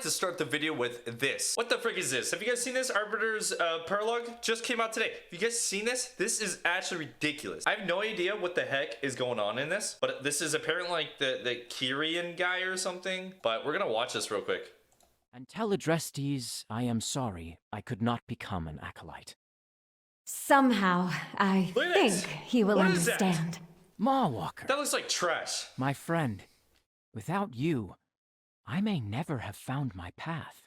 like to start the video with this. What the frick is this? Have you guys seen this? Arbiter's prologue just came out today. Have you guys seen this? This is actually ridiculous. I have no idea what the heck is going on in this, but this is apparently like the Kyrian guy or something. But we're gonna watch this real quick. And tell Adrestes I am sorry I could not become an acolyte. Somehow, I think he will understand. Mawwalker. That looks like trash. My friend, without you, I may never have found my path.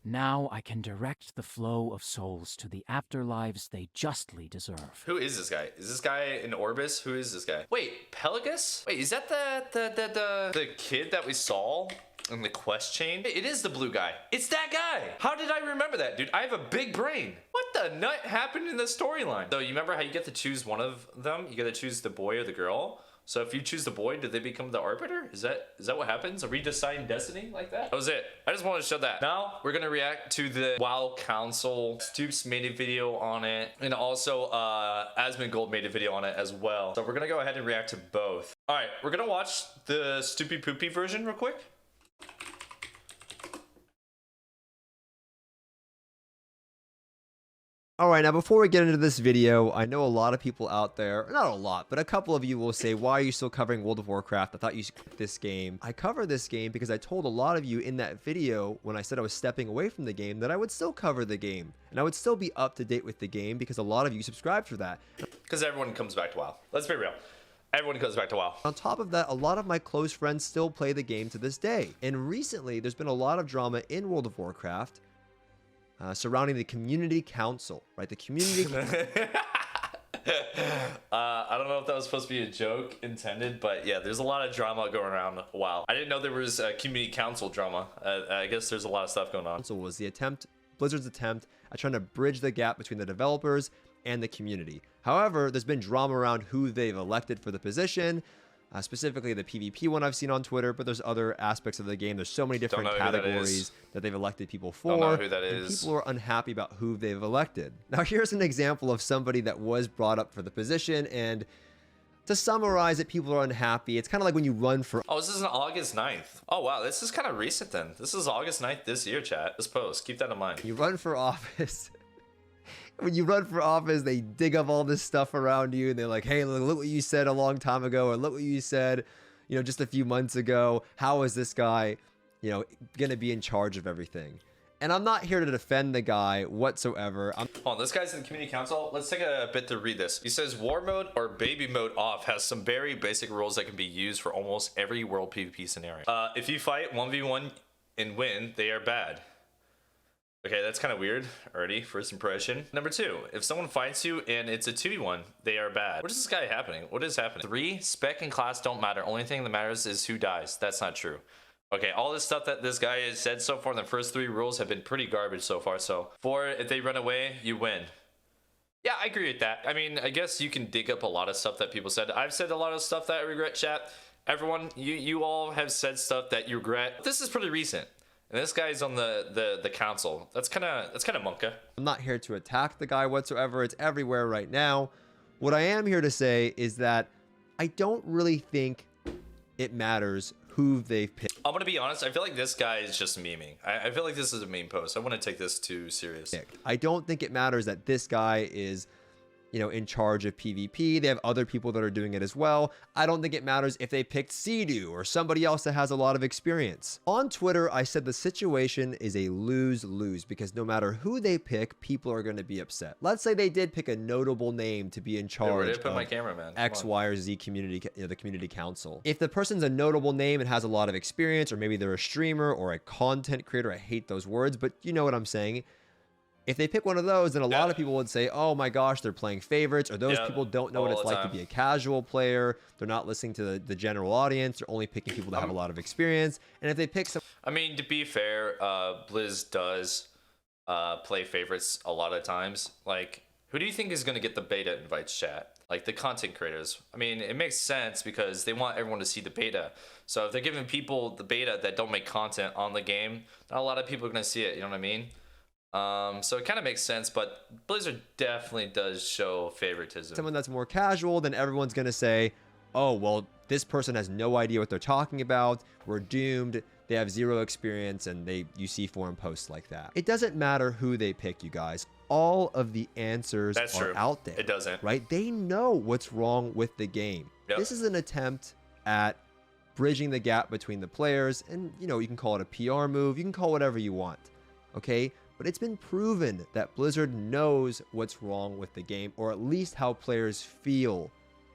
Now I can direct the flow of souls to the afterlives they justly deserve. Who is this guy? Is this guy in Orbis? Who is this guy? Wait, Pelagus? Wait, is that the kid that we saw in the quest chain? It is the blue guy. It's that guy. How did I remember that, dude? I have a big brain. What the nut happened in the storyline? So you remember how you get to choose one of them? You get to choose the boy or the girl. So if you choose the boy, do they become the arbiter? Is that what happens? Are we deciding destiny like that? That was it. I just wanted to show that. Now we're gonna react to the WoW Council. Stoopzz made a video on it, and also Asmongold made a video on it as well. So we're gonna go ahead and react to both. All right, we're gonna watch the Stoopy Poopy version real quick. Alright, now before we get into this video, I know a lot of people out there, not a lot, but a couple of you will say, why are you still covering World of Warcraft? I thought you should quit this game. I cover this game because I told a lot of you in that video, when I said I was stepping away from the game, that I would still cover the game. And I would still be up to date with the game because a lot of you subscribed for that. Because everyone comes back to WoW. Let's be real. Everyone goes back to WoW. On top of that, a lot of my close friends still play the game to this day. And recently, there's been a lot of drama in World of Warcraft surrounding the community council, right? The community. I don't know if that was supposed to be a joke intended, but yeah, there's a lot of drama going around. Wow, I didn't know there was a community council drama. I guess there's a lot of stuff going on. Council was the attempt, Blizzard's attempt at trying to bridge the gap between the developers and the community. However, there's been drama around who they've elected for the position. Specifically the PvP one I've seen on Twitter, but there's other aspects of the game. There's so many different categories that they've elected people for. Don't know who that is. And people are unhappy about who they've elected. Now here's an example of somebody that was brought up for the position, and to summarize it, people are unhappy. It's kind of like when you run for... Oh, this is on August 9th. Oh, wow, this is kind of recent then. This is August 9th this year, chat. This post, keep that in mind. You run for office. When you run for office, they dig up all this stuff around you, and they're like, hey, look what you said a long time ago, or look what you said, you know, just a few months ago. How is this guy, you know, going to be in charge of everything? And I'm not here to defend the guy whatsoever. Oh, this guy's in the community council. Let's take a bit to read this. He says, war mode or baby mode off has some very basic rules that can be used for almost every world PvP scenario. If you fight 1v1 and win, they are bad. Okay, that's kind of weird already, first impression. Number 2, if someone fights you and it's a 2v1, they are bad. What is this guy happening? What is happening? 3, spec and class don't matter. Only thing that matters is who dies. That's not true. Okay, all this stuff that this guy has said so far in the first 3 rules have been pretty garbage so far. So 4, if they run away, you win. Yeah, I agree with that. I mean, I guess you can dig up a lot of stuff that people said. I've said a lot of stuff that I regret, chat. Everyone, you all have said stuff that you regret. This is pretty recent. And this guy's on the council. That's kind of monka. I'm not here to attack the guy whatsoever. It's everywhere right now. What I am here to say is that I don't really think it matters who they've picked. I'm gonna be honest. I feel like this guy is just memeing. I feel like this is a meme post. I want to take this too serious. I don't think it matters that this guy is, you know, in charge of PvP. They have other people that are doing it as well. I don't think it matters if they picked Sea-Doo or somebody else that has a lot of experience. On Twitter, I said the situation is a lose-lose because no matter who they pick, people are going to be upset. Let's say they did pick a notable name to be in charge of my cameraman. X, Y, or Z community, you know, the community council. If the person's a notable name and has a lot of experience, or maybe they're a streamer or a content creator, I hate those words, but you know what I'm saying. If they pick one of those, then a lot of people would say, oh my gosh, they're playing favorites, or those people don't know what it's like to be a casual player. They're not listening to the general audience. They're only picking people that have a lot of experience. And if they pick some... I mean, to be fair, Blizz does play favorites a lot of times. Like, who do you think is going to get the beta invites, chat? Like, the content creators. I mean, it makes sense because they want everyone to see the beta. So if they're giving people the beta that don't make content on the game, not a lot of people are going to see it, you know what I mean? So it kind of makes sense, but Blizzard definitely does show favoritism. Someone that's more casual, then everyone's going to say, oh, well, this person has no idea what they're talking about. We're doomed. they have zero experience, and you see forum posts like that. It doesn't matter who they pick, you guys. All of the answers are out there. It doesn't. Right? They know what's wrong with the game. Yep. This is an attempt at bridging the gap between the players, and you can call it a PR move, you can call it whatever you want. Okay? But it's been proven that Blizzard knows what's wrong with the game, or at least how players feel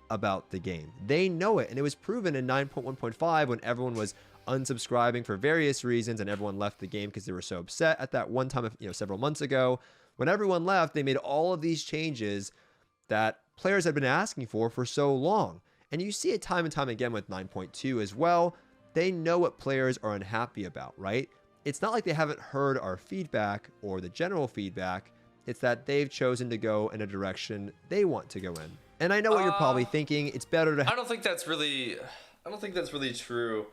about the game. They know it, and it was proven in 9.1.5 when everyone was unsubscribing for various reasons and everyone left the game because they were so upset at that one time, several months ago. When everyone left, they made all of these changes that players had been asking for so long. And you see it time and time again with 9.2 as well. They know what players are unhappy about, right? It's not like they haven't heard our feedback or the general feedback. It's that they've chosen to go in a direction they want to go in. And I know what you're probably thinking. It's better to... I don't think that's really true.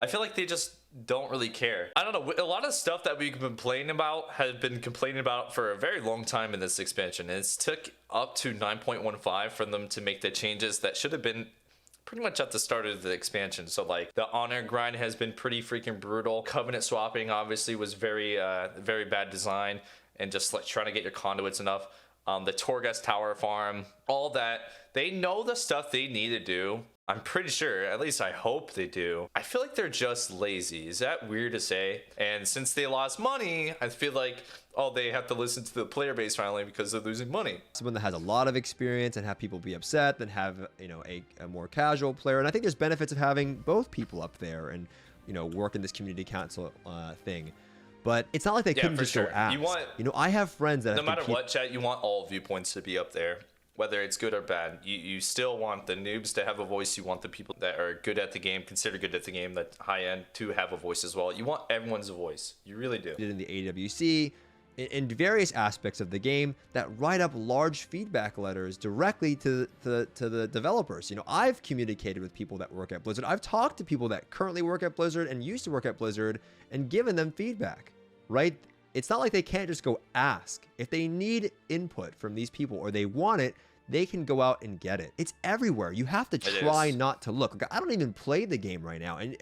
I feel like they just don't really care. I don't know. A lot of stuff that we've been complaining about have been complaining about for a very long time in this expansion. And it's took up to 9.15 for them to make the changes that should have been pretty much at the start of the expansion. So like the honor grind has been pretty freaking brutal. Covenant swapping obviously was very bad design, and just like trying to get your conduits enough. The Torghast Tower farm, all that. They know the stuff they need to do. I'm pretty sure, at least I hope they do. I feel like they're just lazy. Is that weird to say? And since they lost money, I feel like, oh, they have to listen to the player base finally because they're losing money. Someone that has a lot of experience and have people be upset than have, a more casual player. And I think there's benefits of having both people up there and, work in this community council thing. But it's not like they couldn't just go ask. I have friends that no matter what, chat, you want all viewpoints to be up there, whether it's good or bad. You still want the noobs to have a voice. You want the people that are good at the game, considered good at the game, that high end, to have a voice as well. You want everyone's voice. You really do. In the AWC, in various aspects of the game, that write up large feedback letters directly to the developers. I've communicated with people that work at Blizzard. I've talked to people that currently work at Blizzard and used to work at Blizzard and given them feedback, right? It's not like they can't just go ask. If they need input from these people or they want it, they can go out and get it. It's everywhere. You have to try not to look. I don't even play the game right now, and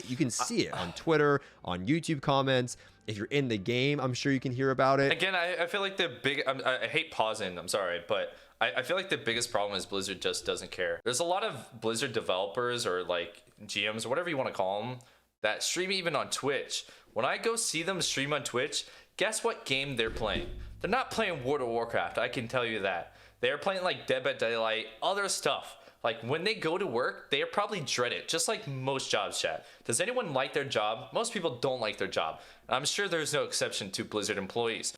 you can see it on Twitter, on YouTube comments. If you're in the game, I'm sure you can hear about it. Again, I feel like I hate pausing, I'm sorry, but I feel like the biggest problem is Blizzard just doesn't care. There's a lot of Blizzard developers or like GMs or whatever you want to call them that stream even on Twitch. When I go see them stream on Twitch, guess what game they're playing? They're not playing World of Warcraft, I can tell you that. They're playing like Dead by Daylight, other stuff. Like when they go to work, they probably dread it, just like most jobs, chat. Does anyone like their job? Most people don't like their job. I'm sure there's no exception to Blizzard employees.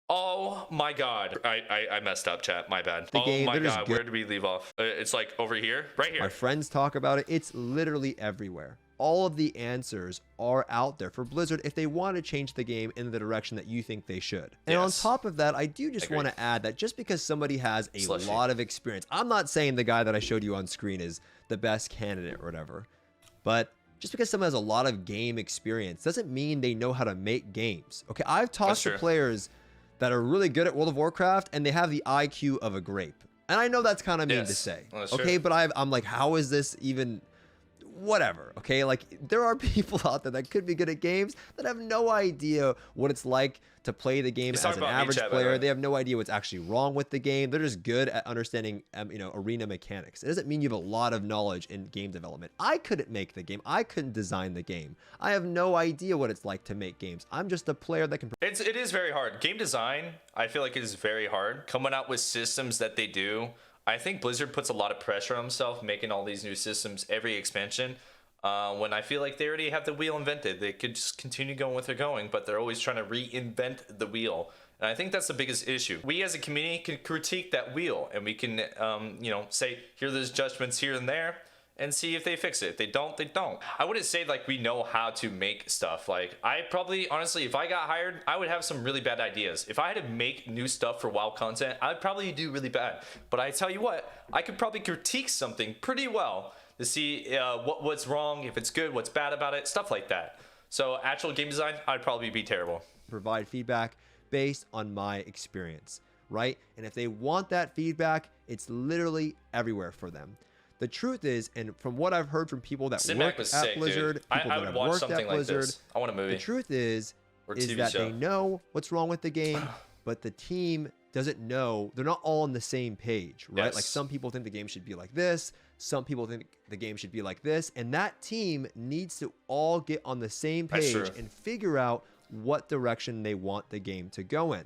Oh my god. I messed up, chat. My bad. Oh my god. Where did we leave off? It's like over here? Right here. My friends talk about it. It's literally everywhere. All of the answers are out there for Blizzard if they want to change the game in the direction that you think they should. And on top of that, I do just want to add that just because somebody has a lot of experience, I'm not saying the guy that I showed you on screen is the best candidate or whatever, but just because someone has a lot of game experience doesn't mean they know how to make games. Okay, I've talked to players that are really good at World of Warcraft and they have the IQ of a grape. And I know that's kind of mean to say. Okay, but I'm like, how is this even... whatever, okay? Like, there are people out there that could be good at games that have no idea what it's like to play the game as an average player. They have no idea what's actually wrong with the game. They're just good at understanding, arena mechanics. It doesn't mean you have a lot of knowledge in game development. I couldn't make the game. I couldn't design the game. I have no idea what it's like to make games. I'm just a player that can... It is very hard. Game design, I feel like it is very hard. Coming out with systems that they do, I think Blizzard puts a lot of pressure on themselves making all these new systems every expansion. When I feel like they already have the wheel invented, they could just continue going what they're going, but they're always trying to reinvent the wheel. And I think that's the biggest issue. We as a community can critique that wheel, and we can, say, here are those judgments here and there, and see if they fix it. If they don't, they don't. I wouldn't say like we know how to make stuff. Like I probably, honestly, if I got hired, I would have some really bad ideas. If I had to make new stuff for WoW content, I'd probably do really bad. But I tell you what, I could probably critique something pretty well to see what's wrong, if it's good, what's bad about it, stuff like that. So actual game design, I'd probably be terrible. Provide feedback based on my experience, right? And if they want that feedback, it's literally everywhere for them. The truth is, and from what I've heard from people that Cinematics work was at sick, Blizzard, dude. people I that would have watch worked something at like Blizzard, this. I want a movie. the truth is Or TV that show. they know what's wrong with the game, but the team doesn't know. They're not all on the same page, right? Yes. Like some people think the game should be like this, some people think the game should be like this, and that team needs to all get on the same That's page true. and figure out what direction they want the game to go in.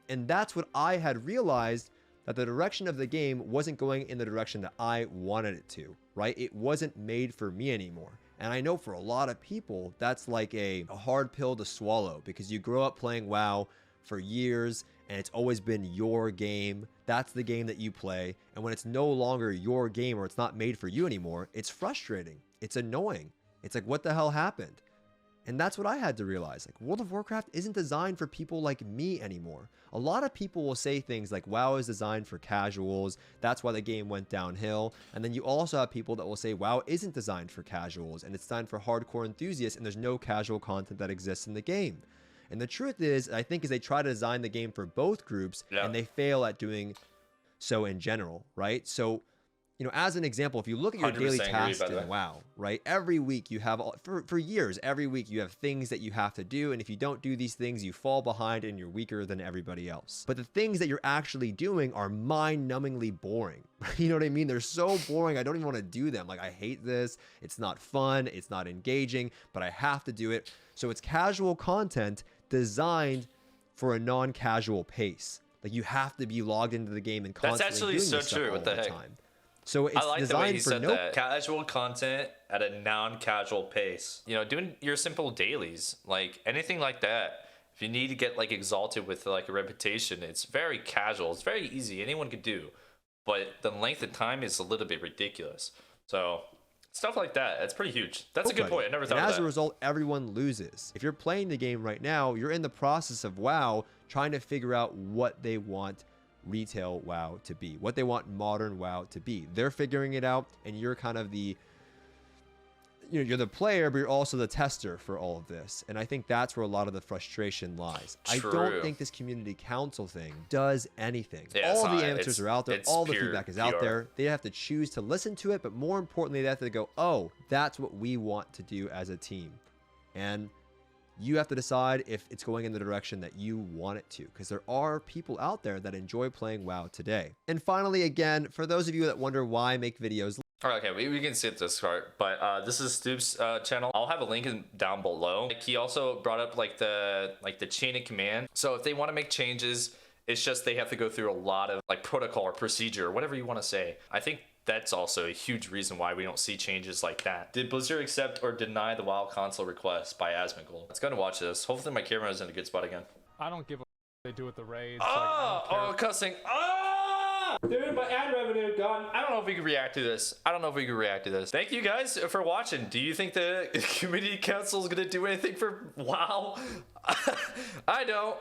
And that's what I had realized, that the direction of the game wasn't going in the direction that I wanted it to, right? It wasn't made for me anymore. And I know for a lot of people, that's like a hard pill to swallow, because you grow up playing WoW for years and it's always been your game. That's the game that you play. And when it's no longer your game, or it's not made for you anymore, it's frustrating. It's annoying. It's like, what the hell happened? And that's what I had to realize. Like, World of Warcraft isn't designed for people like me anymore. A lot of people will say things like WoW is designed for casuals. That's why the game went downhill. And then you also have people that will say WoW isn't designed for casuals and it's designed for hardcore enthusiasts, and there's no casual content that exists in the game. And the truth is, I think, is they try to design the game for both groups, and they fail at doing so in general, right? So, you know, as an example, if you look at your daily 100% agree, tasks by the way. in WoW, right? Every week you have, for years, every week you have things that you have to do. And if you don't do these things, you fall behind and you're weaker than everybody else. But the things that you're actually doing are mind-numbingly boring. You know what I mean? They're so boring, I don't even want to do them. Like, I hate this. It's not fun. It's not engaging, but I have to do it. So it's casual content designed for a non-casual pace. Like, you have to be logged into the game and constantly actually doing so this stuff true. all What the the heck? time. So it's I like the way he designed for said no that. Casual content at a non-casual pace. You know, doing your simple dailies, like anything like that. If you need to get like exalted with like a reputation, it's very casual. It's very easy. Anyone could do. But the length of time is a little bit ridiculous. So stuff like that, that's pretty huge. That's a good point. I never thought and of as that. a result, everyone loses. If you're playing the game right now, you're in the process of WoW trying to figure out what they want retail WoW to be, what they want modern WoW to be. They're figuring it out, and you're kind of the, you know, you're the player, but you're also the tester for all of this. And I think that's where a lot of the frustration lies. True. I don't think this community council thing does anything. Yeah, it's all not. the answers are out there. It's All the pure feedback is out PR. there. They have to choose to listen to it, but more importantly, they have to go, oh, that's what we want to do as a team. And you have to decide if it's going in the direction that you want it to, because there are people out there that enjoy playing WoW today. And finally, again, for those of you that wonder why I make videos, All right, okay, we can skip this part, but this is Stoopzz channel. I'll have a link down below. Like, he also brought up like the chain of command. So if they want to make changes, it's just they have to go through a lot of like protocol or procedure or whatever you want to say. I think that's also a huge reason why we don't see changes like that. Did Blizzard accept or deny the WoW console request by Asmongold? Let's go to watch this. Hopefully my camera is in a good spot again. I don't give a they do with the raids. Oh, cussing. Oh! Dude, my ad revenue gone. I don't know if we can react to this. Thank you guys for watching. Do you think the community council is going to do anything for WoW? I don't.